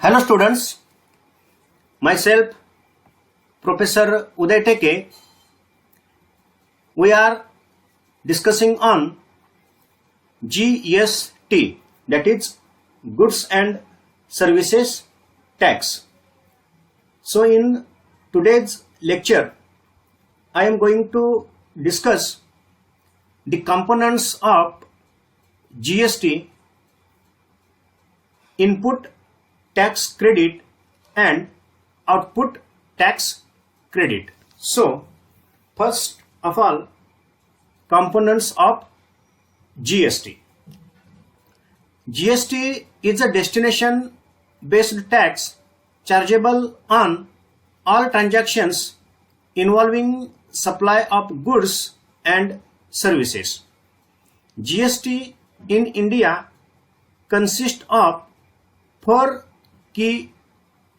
Hello students, myself Professor Uday. We are discussing on GST, that is Goods and Services Tax. So in today's lecture, I am going to discuss the components of GST, input tax credit and output tax credit. So first of all, components of GST. GST is a destination based tax chargeable on all transactions involving supply of goods and services. GST in India consists of four key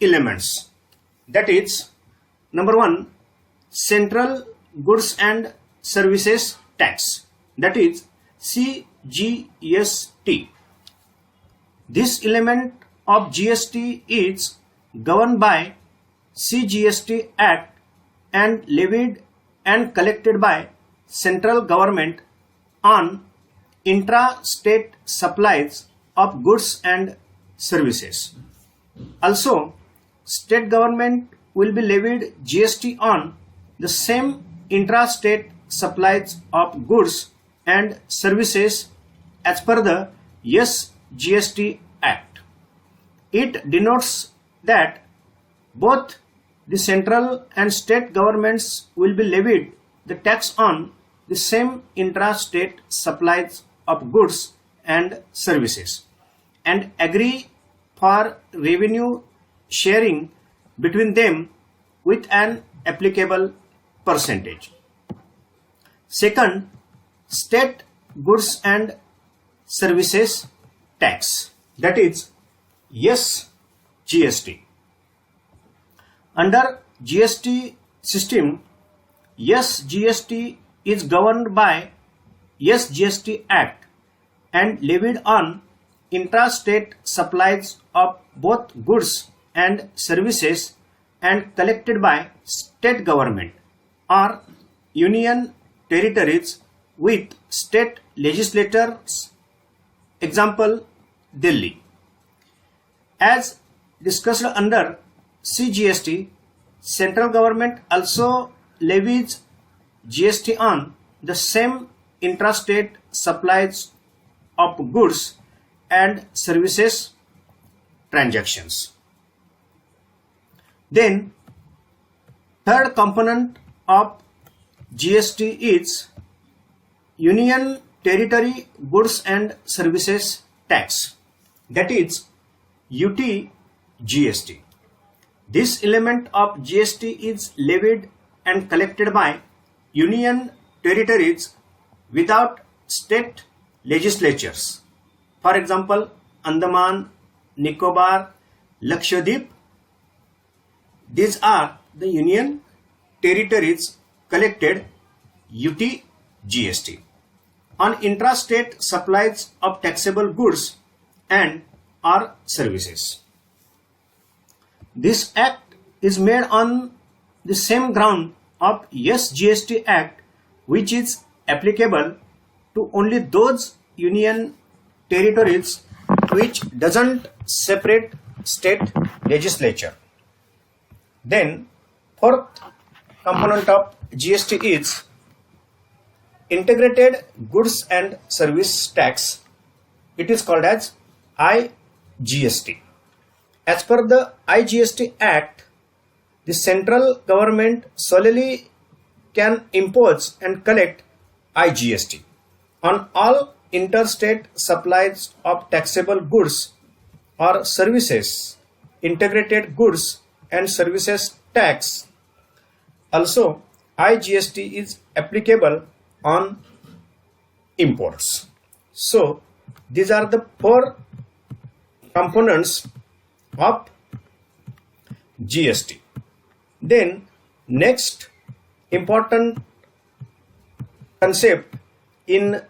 elements, that is, number one, Central Goods and Services Tax, that is CGST. This element of GST is governed by CGST Act and levied and collected by central government on intra-state supplies of goods and services. Also, state government will be levied GST on the same intra-state supplies of goods and services as per the GST Act. It denotes that both the central and state governments will be levied the tax on the same intra-state supplies of goods and services and agree for revenue sharing between them with an applicable percentage. Second, State Goods and Services Tax, that is SGST. Under GST system, SGST is governed by SGST Act and levied on intra-state supplies of both goods and services and collected by state government or union territories with state legislatures, example Delhi. As discussed under CGST, central government also levies GST on the same intra-state supplies of goods and services transactions. Then, third component of GST is Union Territory Goods and Services Tax, that is UTGST. This element of GST is levied and collected by Union Territories without state legislatures. For example, Andaman, Nicobar, Lakshadweep. These are the union territories collected UTGST on intrastate supplies of taxable goods and or services. This act is made on the same ground of SGST Act, which is applicable to only those union territories which doesn't separate state legislature. Then fourth component of GST is Integrated Goods and Service Tax. It is called as IGST. As per the IGST Act, the central government solely can impose and collect IGST on all interstate supplies of taxable goods or services, integrated goods and services tax. Also, IGST is applicable on imports. So, these are the four components of GST. Then, next important concept in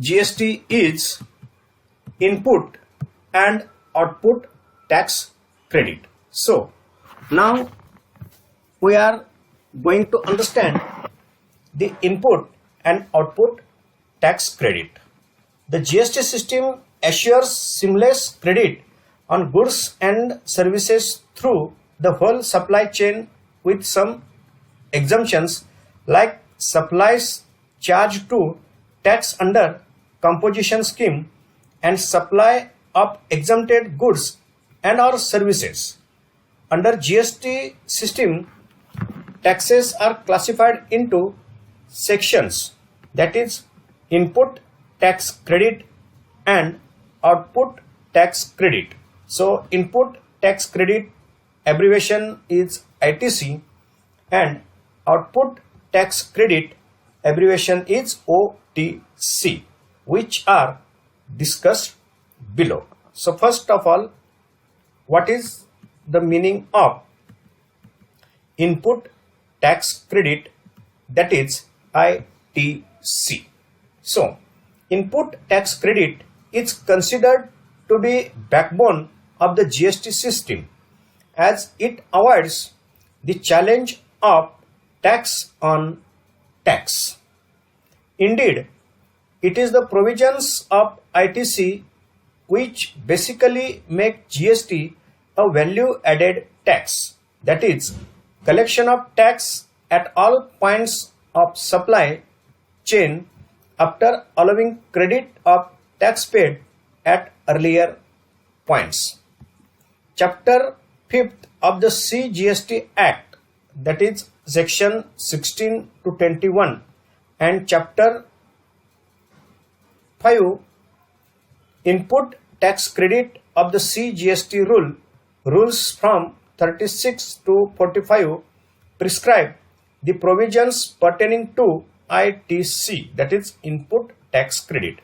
GST is input and output tax credit. So now we are going to understand the input and output tax credit. The GST system assures seamless credit on goods and services through the whole supply chain with some exemptions like supplies charged to tax under composition scheme and supply of exempted goods and or services. Under GST system, taxes are classified into sections, that is input tax credit and output tax credit. So input tax credit abbreviation is ITC and output tax credit abbreviation is OTC, which are discussed below. So first of all, what is the meaning of input tax credit, that is ITC? So input tax credit is considered to be backbone of the GST system as it avoids the challenge of tax on tax. Indeed, it is the provisions of ITC which basically make GST a value-added tax, that is, collection of tax at all points of supply chain after allowing credit of tax paid at earlier points. Chapter 5th of the CGST Act, that is section 16 to 21, and chapter 5 input tax credit of the CGST rules from 36 to 45 prescribe the provisions pertaining to ITC, that is input tax credit.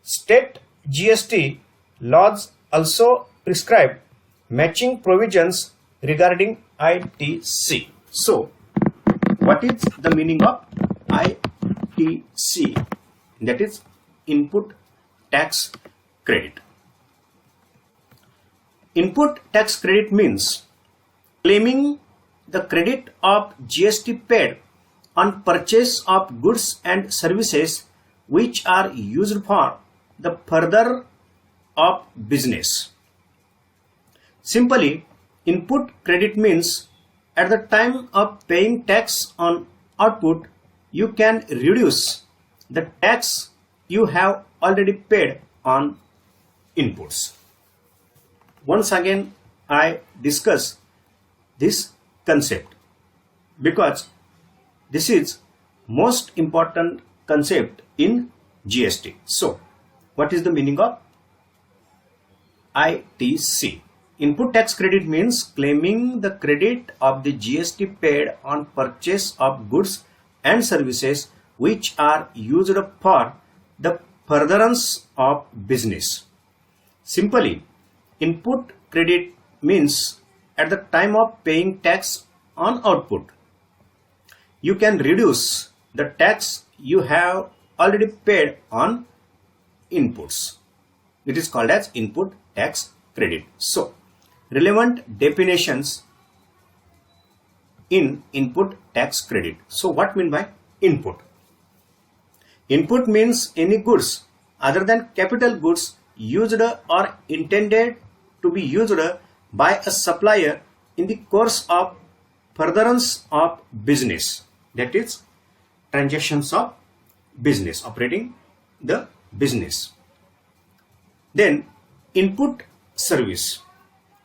State GST laws also prescribe matching provisions regarding ITC. So what is the meaning of ITC? That is input tax credit. Input tax credit means claiming the credit of GST paid on purchase of goods and services which are used for the further of business. Simply, input credit means at the time of paying tax on output, you can reduce the tax you have already paid on inputs. Once again, I discuss this concept because this is most important concept in GST. So, what is the meaning of ITC? Input tax credit means claiming the credit of the GST paid on purchase of goods and services which are used for the furtherance of business. Simply, input credit means at the time of paying tax on output, you can reduce the tax you have already paid on inputs. It is called as input tax credit. So, relevant definitions in input tax credit. So, what mean by input? Input means any goods other than capital goods used or intended to be used by a supplier in the course of furtherance of business, that is transactions of business, operating the business. Then input service.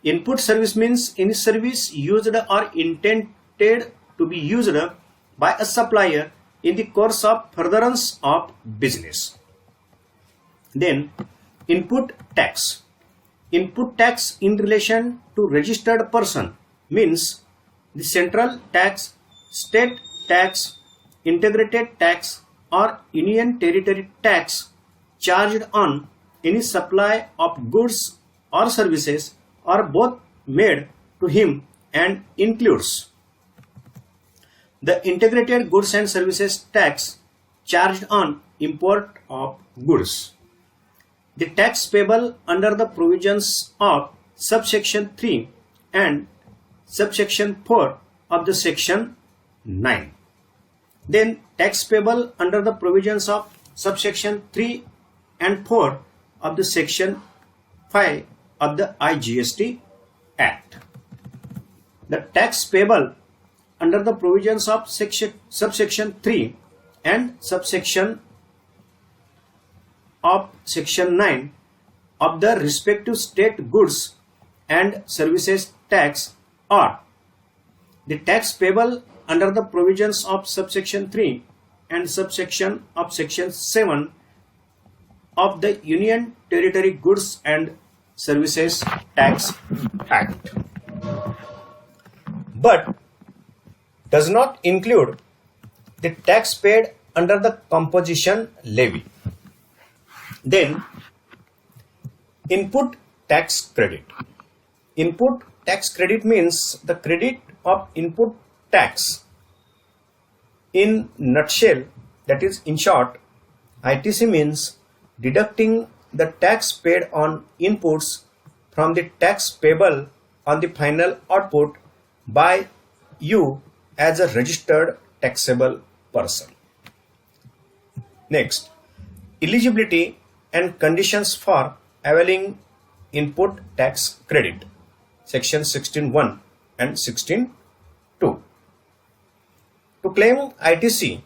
Input service means any service used or intended to be used by a supplier in the course of furtherance of business. Then input tax. Input tax in relation to registered person means the central tax, state tax, integrated tax or union territory tax charged on any supply of goods or services or both made to him and includes the integrated goods and services tax charged on import of goods. The tax payable under the provisions of subsection 3 and subsection 4 of the section 9. Then tax payable under the provisions of subsection 3 and 4 of the section 5 of the IGST Act. The tax payable under the provisions of subsection 3 and subsection of section 9 of the respective state goods and services tax are the tax payable under the provisions of subsection 3 and subsection of section 7 of the Union Territory Goods and Services Tax Act, but does not include the tax paid under the composition levy. Then input tax credit. Input tax credit means the credit of input tax. In nutshell, that is, in short, ITC means deducting the tax paid on inputs from the tax payable on the final output by you as a registered taxable person. Next, eligibility and conditions for availing input tax credit, section 16.1 and 16.2. To claim ITC,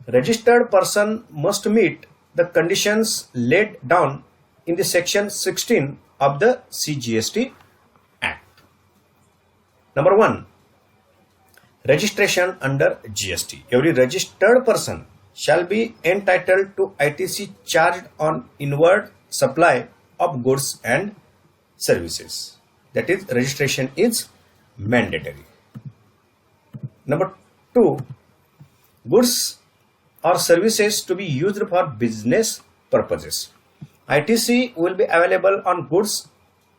registered person must meet the conditions laid down in the section 16 of the CGST Act. Number 1. Registration under GST. Every registered person shall be entitled to ITC charged on inward supply of goods and services. That is, registration is mandatory. Number 2. Goods or services to be used for business purposes. ITC will be available on goods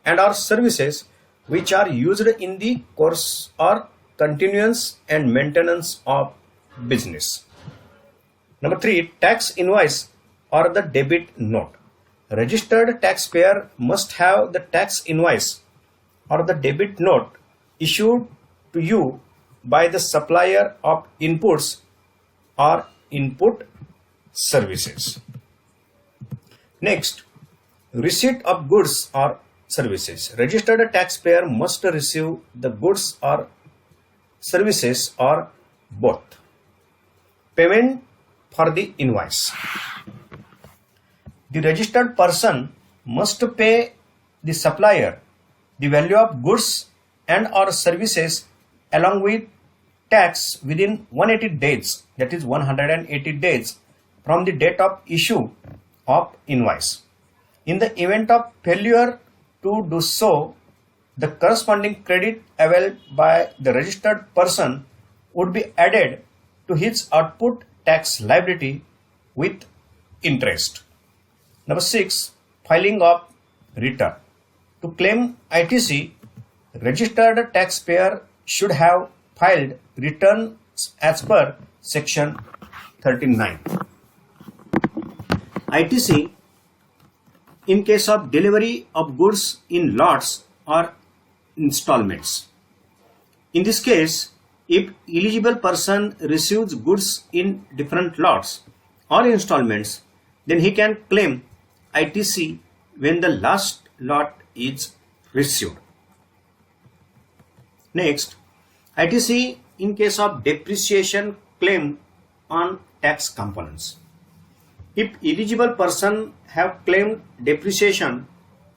and or services which are used in the course or continuance and maintenance of business. Number 3. Tax invoice or the debit note. Registered taxpayer must have the tax invoice or the debit note issued to you by the supplier of inputs or input services. Next, receipt of goods or services. Registered taxpayer must receive the goods or services or both. Payment for the invoice. The registered person must pay the supplier the value of goods and or services along with tax within 180 days, that is 180 days from the date of issue of invoice. In the event of failure to do so, the corresponding credit availed by the registered person would be added to his output tax liability with interest. Number 6. Filing of return. To claim ITC, registered taxpayer should have filed returns as per section 39. ITC in case of delivery of goods in lots or installments. In this case, if eligible person receives goods in different lots or installments, then he can claim ITC when the last lot is received. Next, ITC in case of depreciation claim on tax components. If eligible person have claimed depreciation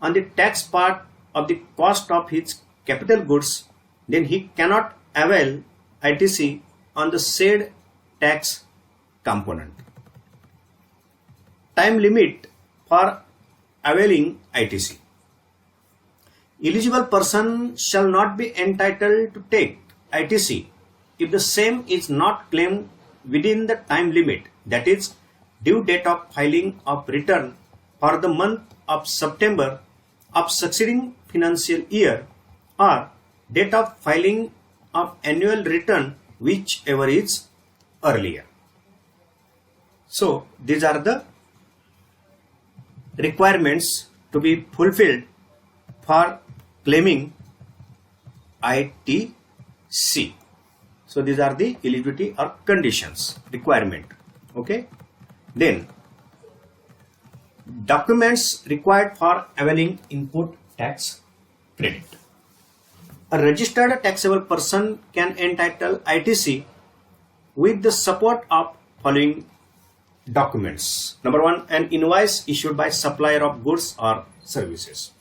on the tax part of the cost of his capital goods, then he cannot avail ITC on the said tax component. Time limit for availing ITC. Eligible person shall not be entitled to take ITC if the same is not claimed within the time limit, that is, due date of filing of return for the month of September of succeeding financial year or date of filing of annual return, whichever is earlier. So these are the requirements to be fulfilled for claiming ITC. So these are the eligibility or conditions requirement. Okay. Then documents required for availing input tax credit. A registered taxable person can entitle ITC with the support of following documents. Number 1, an invoice issued by supplier of goods or services.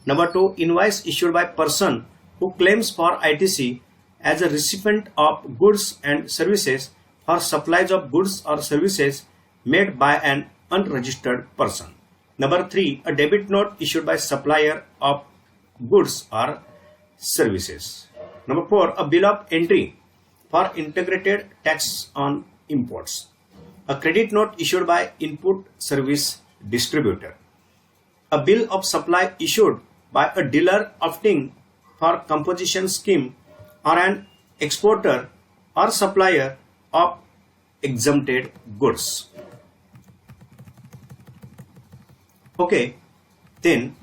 Number 2, invoice issued by person who claims for ITC as a recipient of goods and services for supplies of goods or services made by an unregistered person. Number 3, a debit note issued by supplier of goods or services. Number 4, a bill of entry for integrated tax on imports. A credit note issued by input service distributor. A bill of supply issued by a dealer opting for composition scheme or an exporter or supplier of exempted goods. Okay, then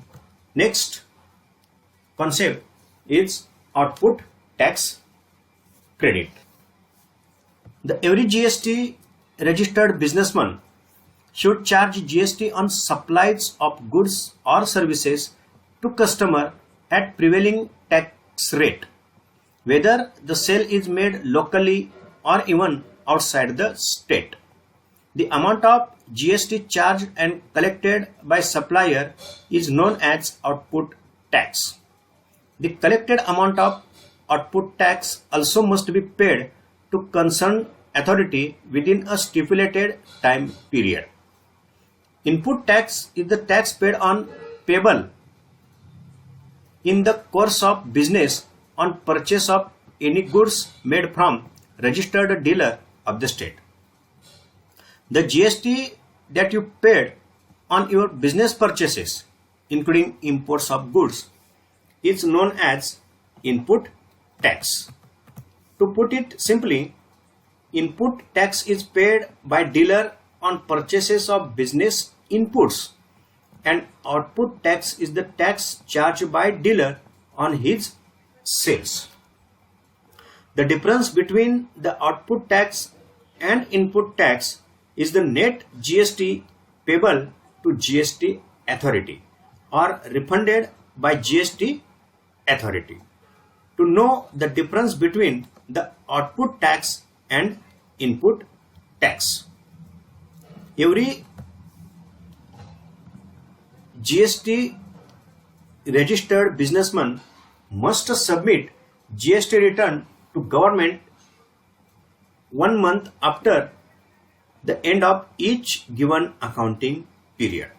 next concept is output tax credit. Every GST registered businessman should charge GST on supplies of goods or services to customer at prevailing tax rate, whether the sale is made locally or even outside the state. The amount of GST charged and collected by supplier is known as output tax. The collected amount of output tax also must be paid to concerned authority within a stipulated time period. Input tax is the tax paid on payable in the course of business on purchase of any goods made from registered dealer of the state. The GST that you paid on your business purchases, including imports of goods, is known as input tax. To put it simply, input tax is paid by dealer on purchases of business inputs, and output tax is the tax charged by dealer on his sales. The difference between the output tax and input tax is the net GST payable to GST authority or refunded by GST authority. To know the difference between the output tax and input tax, every GST registered businessman must submit GST return to government 1 month after the end of each given accounting period.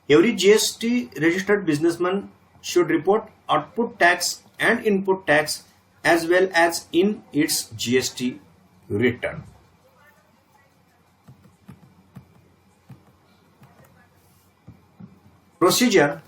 Every GST registered businessman should report output tax and input tax as well as in its GST return. Procedure